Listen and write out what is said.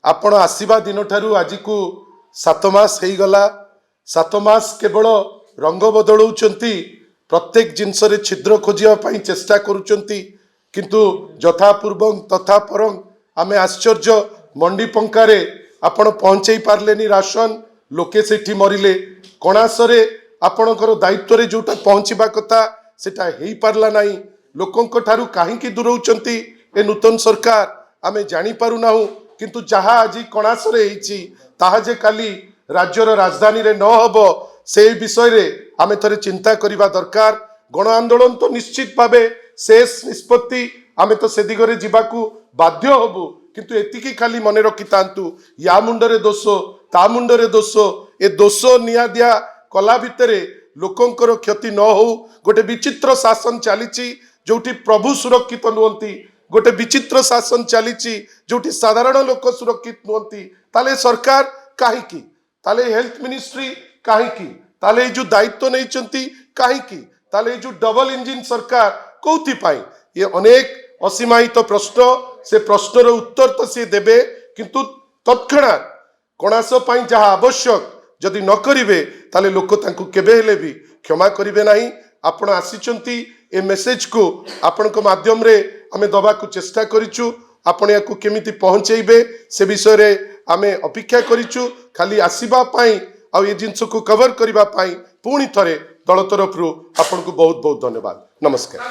आपण आसीबा दिन ठारू आज को 7 मास हो गला। 7 मास केवल रंग बदलौंती, प्रत्येक जिनस छिद्र खोजापी चेष्टा करुँच, किंतु यथापूर्व तथा परं आमे आश्चर्य मंडी पंकारे आपण पहुँचे पार्लेनी राशन, लोके सेठी मरिले। कणासरे आपणकर दायित्व जोटा पहुँचवा कथा सेटा हेई पारला नाही। लोकंक ठारू काहींकी दूरौचंती ए नूतन सरकार आमे जानी पारुना, किंतु जहाँ आज कणासरे हेइची ताहा जे काली राज्यर राजधानी रे न हबो से विषय रे आमे थरे चिंता करिबा दरकार। गण आंदोलन तो निश्चित भावे शेष निष्पत्ति आमे तो से दिगरे जिबाकू बाध्य हबु, किंतु एतिकी खाली मने रखि तांतु या मुंडरे दोष ता मुंडरे दोष, ए दोष निया दिया कला भितरे लोकंकर क्षति न हो। गोटे विचित्र शासन चलीची जोटी प्रभु सुरक्षित नुहंती, गोटे विचित्र शासन चलीची जोटी साधारण लोक सुरक्षित नुहंती। ताले सरकार काहीकी, ताले हेल्थ मिनिस्ट्री काहीकी, ताले जो दायित्व नहीं काहीकी, ताले जो डबल इंजिन सरकार कौथि पाई, ये अनेक असीमायित प्रश्न। से प्रश्नर उत्तर तो सी देबे, किंतु तत्क्षणात कणास पाई जहाँ आवश्यक जदि न करिवे ताले लोक तांकु केबे हेले भी क्षमा करिवे नाही। आपण आसीचंती ए मेसेज को आपण को माध्यम रे आमे दबा को चेष्टा करिचु। आपण याकू केमिति पहुंचेइबे से विषय रे आमे अपेक्षा करिचु। खाली आसीबा पाई आ ये जिंस को कवर करिबा पाई पुणी थरे दल तरफ रु आपण को बहुत बहुत धन्यवाद। नमस्कार।